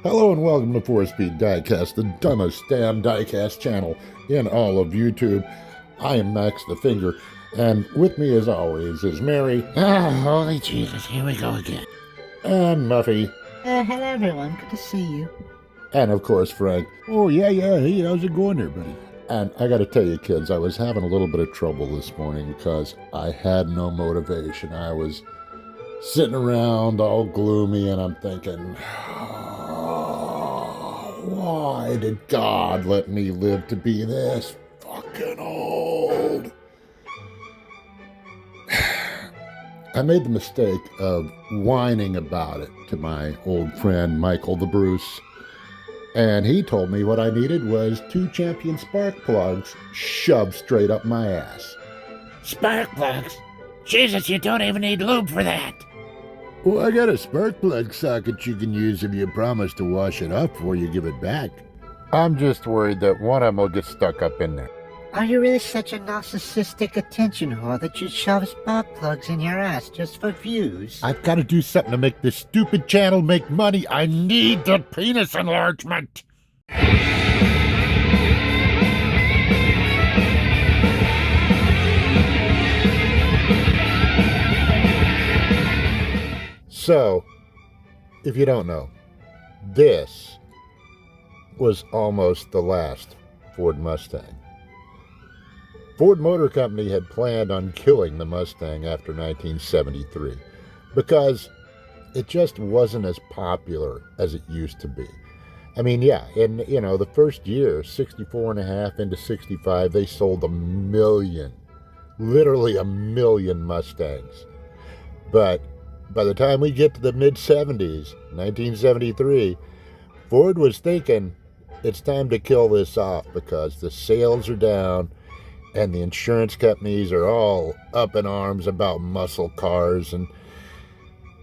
Hello and welcome to 4-Speed DIECAST, the dumbest damn DIECAST channel in all of YouTube. I am Max the Finger, and with me as always is Mary. Holy Jesus, here we go again. And Muffy. Hello everyone, good to see you. And of course Frank. Oh, yeah, hey, how's it going there, buddy? And I gotta tell you kids, I was having a little bit of trouble this morning because I had no motivation. I was sitting around all gloomy and I'm thinking, why did God let me live to be this fucking old? I made the mistake of whining about it to my old friend Michael the Bruce, and he told me what I needed was 2 champion spark plugs shoved straight up my ass. Spark plugs? Jesus, you don't even need lube for that. Well, I got a spark plug socket you can use if you promise to wash it off before you give it back. I'm just worried that one of them will get stuck up in there. Are you really such a narcissistic attention whore that you shove spark plugs in your ass just for views? I've got to do something to make this stupid channel make money. I need the penis enlargement. So, if you don't know, this was almost the last Ford Mustang. Ford Motor Company had planned on killing the Mustang after 1973 because it just wasn't as popular as it used to be. I mean, yeah, in the first year, 64 and a half into 65, they sold 1 million, literally 1 million Mustangs. But by the time we get to the mid-70s, 1973, Ford was thinking it's time to kill this off because the sales are down and the insurance companies are all up in arms about muscle cars, and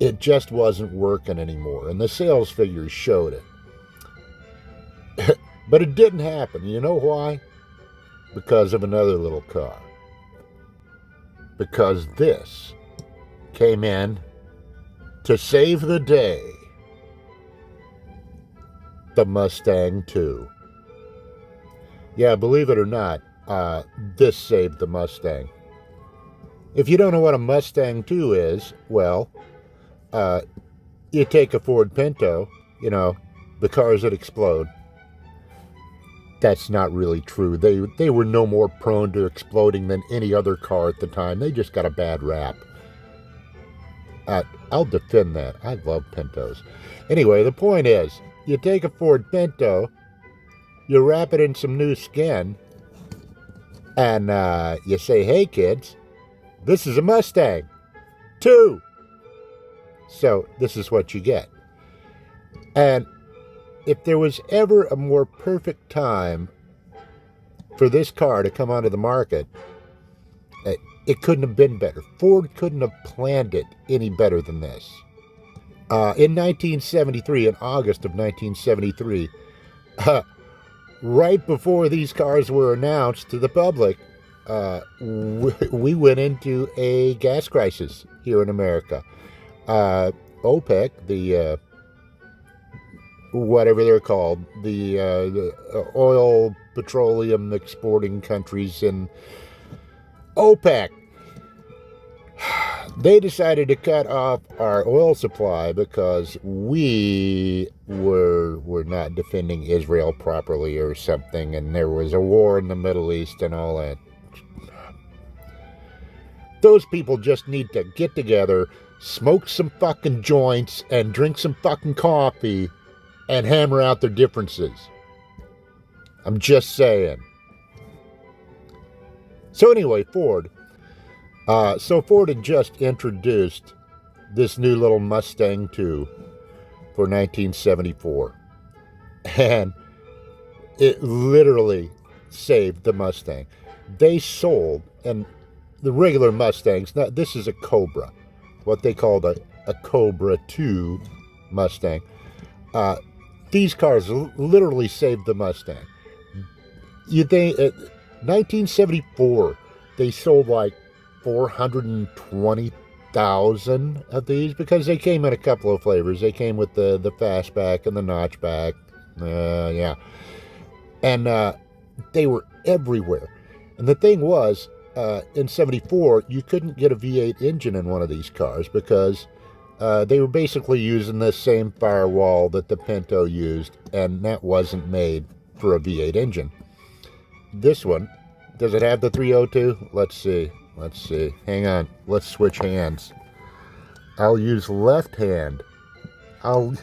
it just wasn't working anymore. And the sales figures showed it. But it didn't happen. You know why? Because of another little car. Because this came in to save the day. The Mustang II. Yeah, believe it or not, this saved the Mustang. If you don't know what a Mustang II is, well, you take a Ford Pinto, the cars that explode. That's not really true. They were no more prone to exploding than any other car at the time. They just got a bad rap. I'll defend that. I love Pintos. Anyway, the point is, you take a Ford Pinto, you wrap it in some new skin, and you say, hey kids, this is a Mustang 2. So this is what you get. And if there was ever a more perfect time for this car to come onto the market, it couldn't have been better. Ford couldn't have planned it any better than this. In 1973, in August of 1973, right before these cars were announced to the public, we went into a gas crisis here in America. OPEC, the whatever they're called, the oil petroleum exporting countries in OPEC, they decided to cut off our oil supply because we were not defending Israel properly or something, and there was a war in the Middle East and all that. Those people just need to get together, smoke some fucking joints, and drink some fucking coffee, and hammer out their differences. I'm just saying. So anyway, Ford. Ford had just introduced this new little Mustang II for 1974. And it literally saved the Mustang. They sold, and the regular Mustangs, now this is a Cobra, what they called a Cobra 2 Mustang. These cars literally saved the Mustang. You think, 1974, they sold like 420 1,000 of these because they came in a couple of flavors. They came with the fastback and the notchback. Yeah. And they were everywhere. And the thing was, in 74, you couldn't get a V8 engine in one of these cars because they were basically using the same firewall that the Pinto used, and that wasn't made for a V8 engine. This one, does it have the 302? Let's see. Hang on. Let's switch hands. I'll use left hand. I'll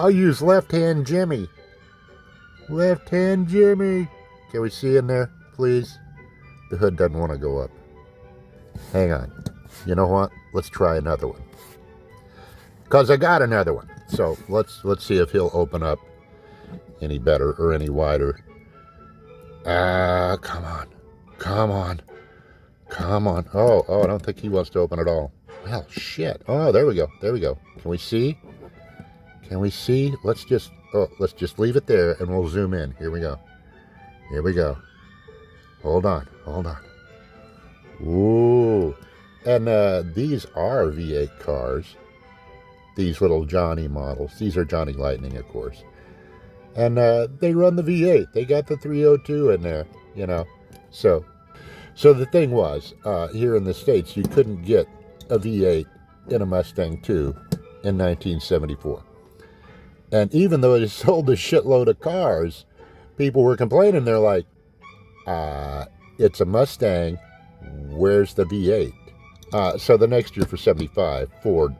use left hand Jimmy. Left hand Jimmy. Can we see in there, please? The hood doesn't want to go up. Hang on. You know what? Let's try another one. Because I got another one. So let's see if he'll open up any better or any wider. Come on. Oh, I don't think he wants to open at all. Well, shit. Oh, there we go. Can we see? Let's just leave it there and we'll zoom in. Here we go. Hold on. Ooh. And these are V8 cars. These little Johnny models. These are Johnny Lightning, of course. And they run the V8. They got the 302 in there, So the thing was, here in the States, you couldn't get a V8 in a Mustang II in 1974. And even though it sold a shitload of cars, people were complaining. They're like, it's a Mustang. Where's the V8? So the next year for 75, Ford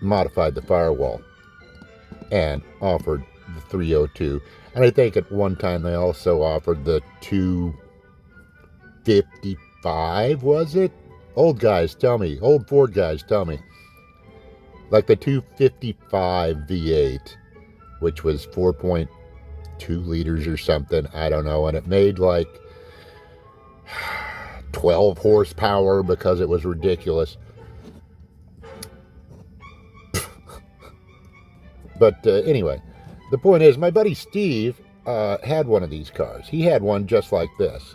modified the firewall and offered the 302. And I think at one time they also offered the 255, was it? Old Ford guys tell me. Like the 255 V8, which was 4.2 liters or something, I don't know, and it made like 12 horsepower because it was ridiculous. But anyway, the point is, my buddy Steve had one of these cars. He had one just like this.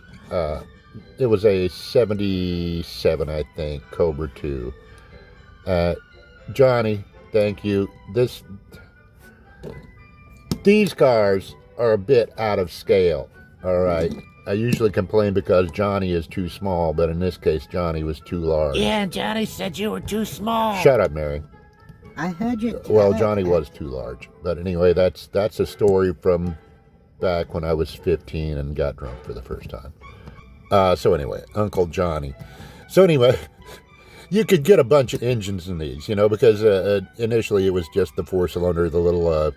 It was a 77, I think, Cobra 2. Johnny, thank you. These cars are a bit out of scale, all right? I usually complain because Johnny is too small, but in this case, Johnny was too large. Yeah, Johnny said you were too small. Shut up, Mary. I heard you. Well, Johnny was too large. But anyway, that's a story from back when I was 15 and got drunk for the first time. So anyway, Uncle Johnny. So anyway, you could get a bunch of engines in these, because initially it was just the 4-cylinder, the little,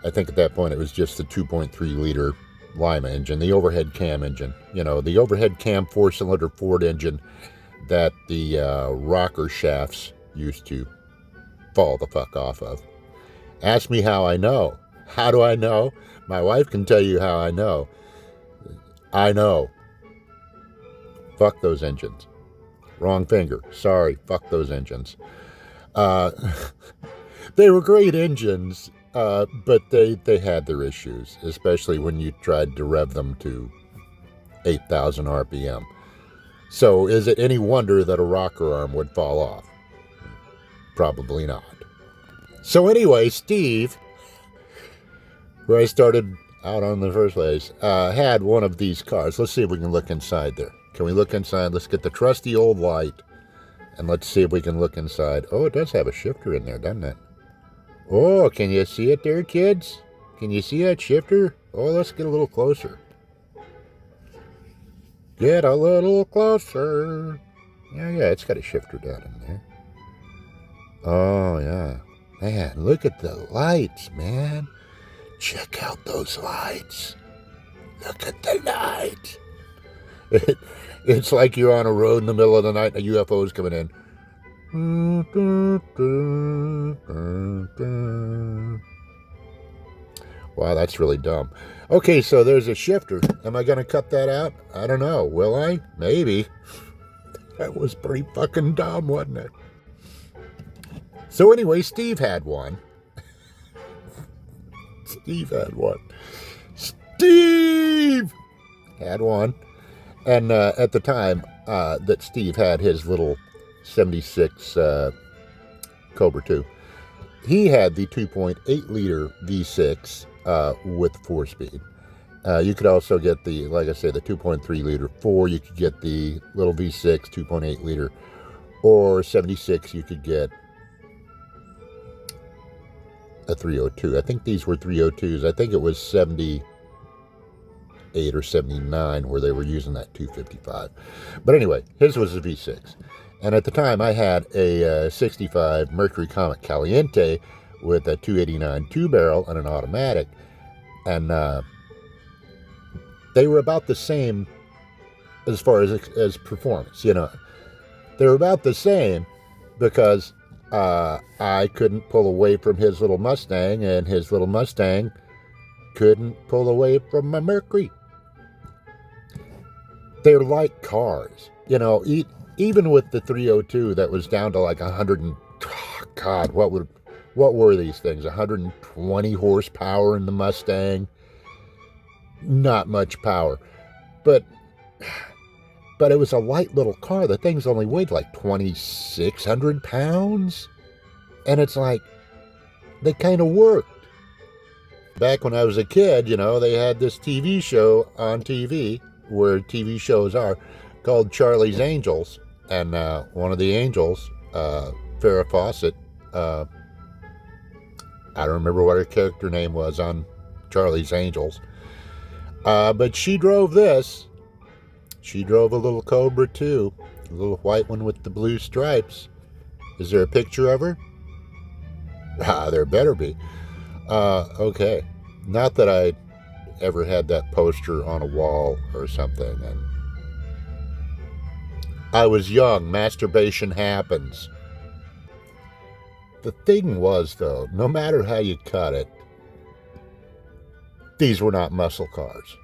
I think at that point it was just the 2.3 liter Lima engine, the overhead cam engine, the overhead cam 4-cylinder Ford engine that the rocker shafts used to fall the fuck off of. Ask me how I know. How do I know? My wife can tell you how I know. I know. Fuck those engines. Wrong finger. Sorry. Fuck those engines. They were great engines, but they had their issues, especially when you tried to rev them to 8,000 RPM. So is it any wonder that a rocker arm would fall off? Probably not. So anyway, Steve, where I started out on the first place, had one of these cars. Let's see if we can look inside there. Can we look inside? Let's get the trusty old light, and let's see if we can look inside. Oh, it does have a shifter in there, doesn't it? Oh, can you see it there, kids? Can you see that shifter? Oh, let's get a little closer. Get a little closer. Yeah, it's got a shifter down in there. Oh, yeah. Man, look at the lights, man. Check out those lights. Look at the lights. It's like you're on a road in the middle of the night and a UFO is coming in. Wow, that's really dumb. Okay, so there's a shifter. Am I going to cut that out? I don't know. Will I? Maybe. That was pretty fucking dumb, wasn't it? So anyway, Steve had one. Steve had one. And at the time that Steve had his little 76 Cobra 2. He had the 2.8 liter V6 with 4-speed. You could also get the, like I say, the 2.3 liter 4. You could get the little V6 2.8 liter, or 76. You could get a 302. I think these were 302s. I think it was 78 or 79 where they were using that 255. But anyway, his was a V6. And at the time, I had a 65 Mercury Comet Caliente with a 289 two-barrel and an automatic. And they were about the same as far as performance, you know. They were about the same because I couldn't pull away from his little Mustang, and his little Mustang couldn't pull away from my Mercury. They're like cars, you know. Even with the 302 that was down to like 100 and, oh God, what were these things? 120 horsepower in the Mustang. Not much power, but it was a light little car. The thing's only weighed like 2,600 pounds, and it's like they kind of worked. Back when I was a kid, you know, they had this TV show on TV, where TV shows are, called Charlie's Angels. And one of the angels, Farrah Fawcett, I don't remember what her character name was on Charlie's Angels, but she drove this. She drove a little Cobra too, a little white one with the blue stripes. Is there a picture of her? There better be. Okay. Not that I ever had that poster on a wall or something, and I was young. Masturbation happens. The thing was, though, no matter how you cut it, these were not muscle cars.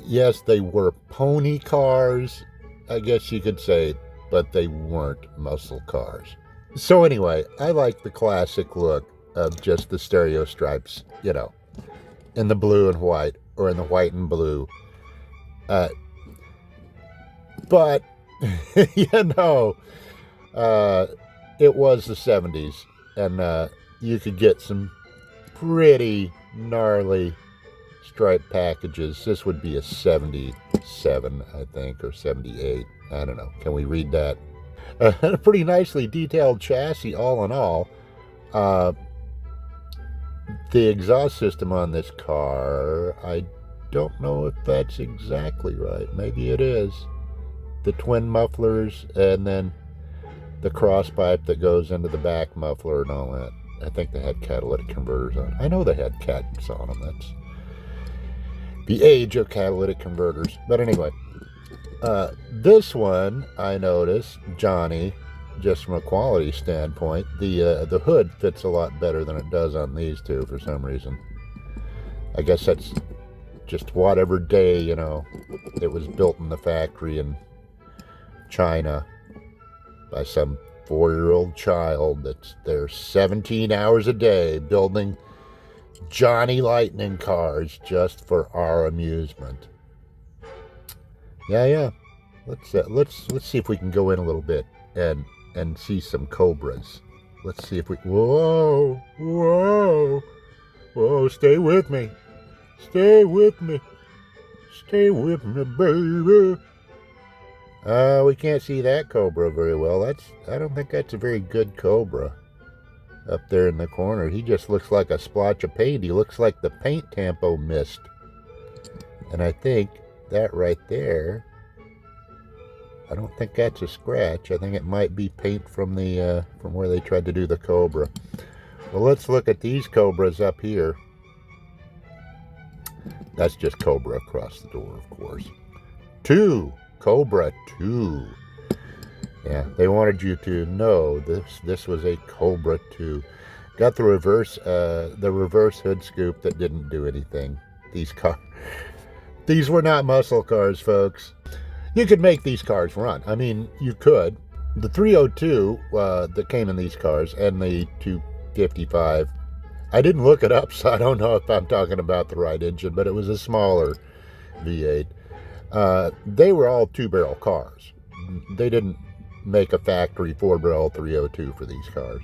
Yes, they were pony cars, I guess you could say, but they weren't muscle cars. So anyway, I like the classic look of just the stereo stripes, you know, in the blue and white, or in the white and blue. But you know, it was the 70s, and you could get some pretty gnarly stripe packages. This would be a 77, I think, or 78. I don't know. Can we read that? A pretty nicely detailed chassis, all in all. The exhaust system on this car, I don't know if that's exactly right. Maybe it is. The twin mufflers, and then the cross pipe that goes into the back muffler and all that. I think they had catalytic converters on. I know they had cats on them. That's the age of catalytic converters. But anyway, this one, I noticed, Johnny, just from a quality standpoint, the hood fits a lot better than it does on these two for some reason. I guess that's just whatever day, you know, it was built in the factory in China by some 4-year-old child that's there 17 hours a day building Johnny Lightning cars just for our amusement. Yeah. Let's see if we can go in a little bit and see some Cobras. Let's see if we. Whoa! Stay with me, baby. We can't see that Cobra very well. I don't think that's a very good Cobra. Up there in the corner, he just looks like a splotch of paint. He looks like the paint tampo mist. And I think that right there, I don't think that's a scratch. I think it might be paint from the from where they tried to do the Cobra. Well, let's look at these Cobras up here. That's just Cobra across the door, of course. Cobra 2. Yeah, they wanted you to know this was a Cobra 2. Got the reverse hood scoop that didn't do anything. These were not muscle cars, folks. You could make these cars run. I mean, you could. The 302 that came in these cars, and the 255, I didn't look it up, so I don't know if I'm talking about the right engine, but it was a smaller V8. They were all two-barrel cars. They didn't make a factory Ford barrel 302 for these cars.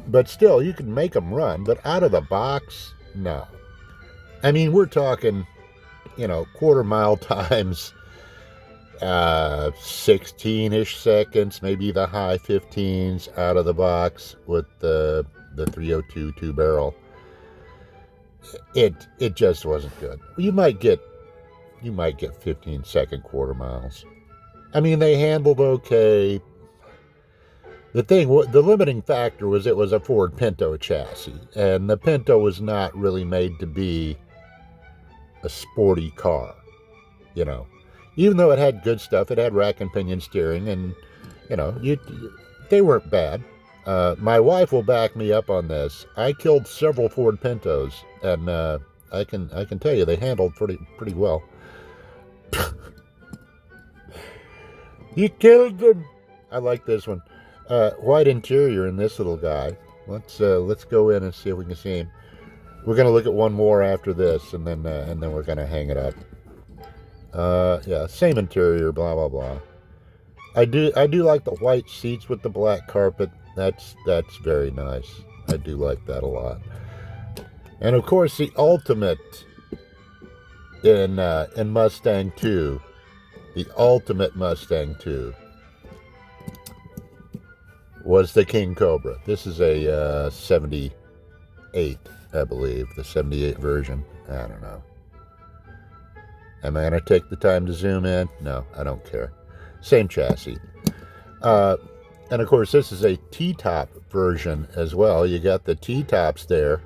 But still, you can make them run, but out of the box, no. I mean, we're talking, quarter mile times 16-ish seconds, maybe the high 15s out of the box with the 302 2-barrel. It just wasn't good. You might get 15-second quarter miles. I mean, they handled okay. The limiting factor was it was a Ford Pinto chassis, and the Pinto was not really made to be a sporty car, Even though it had good stuff, it had rack and pinion steering, and they weren't bad. My wife will back me up on this. I killed several Ford Pintos, and I can tell you they handled pretty well. You killed them. I like this one. White interior in this little guy. Let's go in and see if we can see him. We're gonna look at one more after this, and then we're gonna hang it up. Yeah, same interior, blah blah blah. I do like the white seats with the black carpet. That's very nice. I do like that a lot. And of course, the ultimate in Mustang 2, the ultimate Mustang 2 was the King Cobra. This is a 78, I believe, the 78 version. I don't know. Am I going to take the time to zoom in? No, I don't care. Same chassis. And of course, this is a T-top version as well. You got the T-tops there.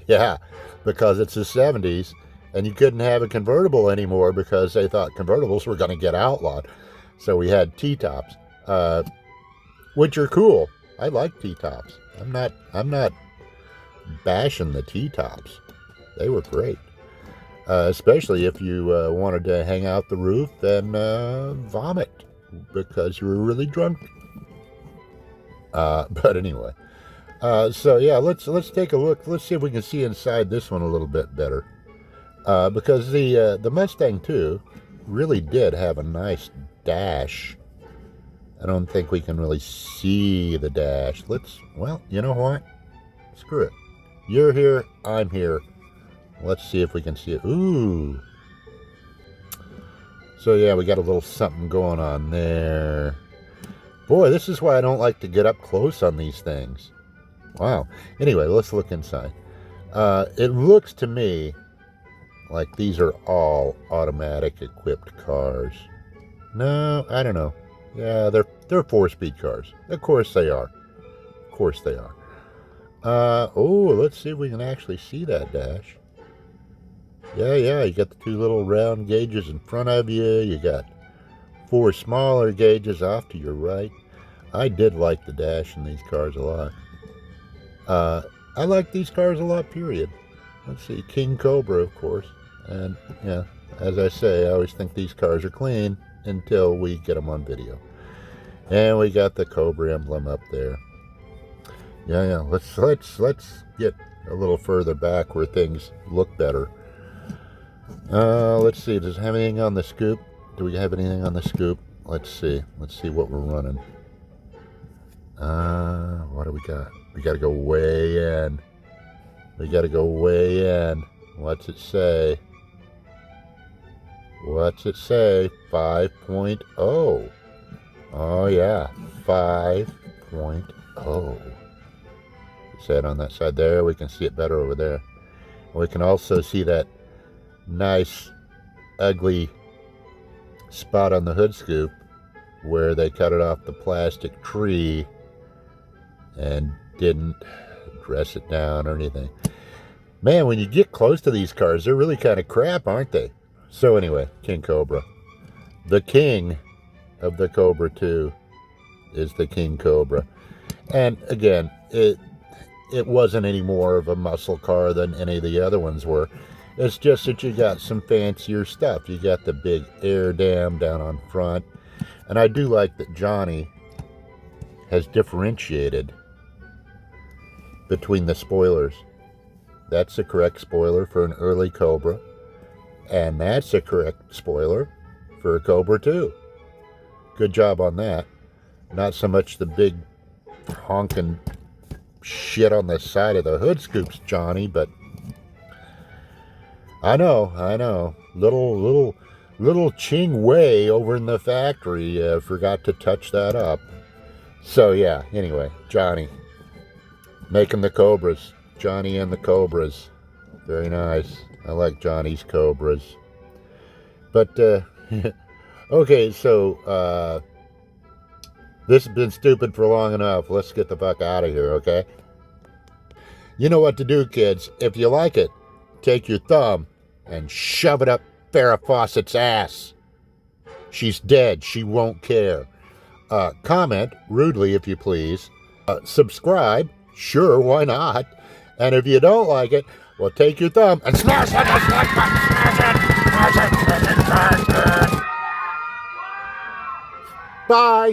Yeah, because it's the 70s, and you couldn't have a convertible anymore because they thought convertibles were going to get outlawed. So we had T-tops, which are cool. I like T-tops. I'm not bashing the T-tops. They were great. Especially if you wanted to hang out the roof and vomit because you were really drunk. But anyway, so yeah, let's take a look. Let's see if we can see inside this one a little bit better, because the Mustang 2 really did have a nice dash. I don't think we can really see the dash. Well, you know what? Screw it. You're here, I'm here. Let's see if we can see it. Ooh. So yeah, we got a little something going on there. Boy, this is why I don't like to get up close on these things. Wow. Anyway, let's look inside. It looks to me like these are all automatic equipped cars. No, I don't know. Yeah, they're 4-speed cars. Of course they are. Of course they are. Oh, let's see if we can actually see that dash. Yeah, you got the 2 little round gauges in front of you. You got 4 smaller gauges off to your right. I did like the dash in these cars a lot. I like these cars a lot, period. Let's see, King Cobra, of course. And, yeah, as I say, I always think these cars are clean until we get them on video. And we got the Cobra emblem up there. Yeah, let's get a little further back where things look better. Let's see, does it have anything on the scoop? Do we have anything on the scoop? Let's see what we're running. What do we got? We got to go way in. What's it say? 5.0. Oh yeah, 5.0. Is that on that side there? We can see it better over there. We can also see that nice, ugly spot on the hood scoop where they cut it off the plastic tree and didn't dress it down or anything. Man, when you get close to these cars, they're really kind of crap, aren't they? So anyway, King Cobra. The king of the Cobra 2 is the King Cobra. And again, it wasn't any more of a muscle car than any of the other ones were. It's just that you got some fancier stuff. You got the big air dam down on front. And I do like that Johnny has differentiated between the spoilers. That's the correct spoiler for an early Cobra. And that's the correct spoiler for a Cobra 2. Good job on that. Not so much the big honking shit on the side of the hood scoops, Johnny, but I know. Little Ching Wei over in the factory forgot to touch that up. So yeah, anyway, Johnny making the Cobras. Johnny and the Cobras. Very nice. I like Johnny's Cobras. But okay, so this has been stupid for long enough. Let's get the fuck out of here, okay? You know what to do, kids. If you like it, take your thumb and shove it up Farrah Fawcett's ass. She's dead. She won't care. Comment rudely if you please. Subscribe. Sure, why not? And if you don't like it, well, take your thumb and smash it, smash it. Bye.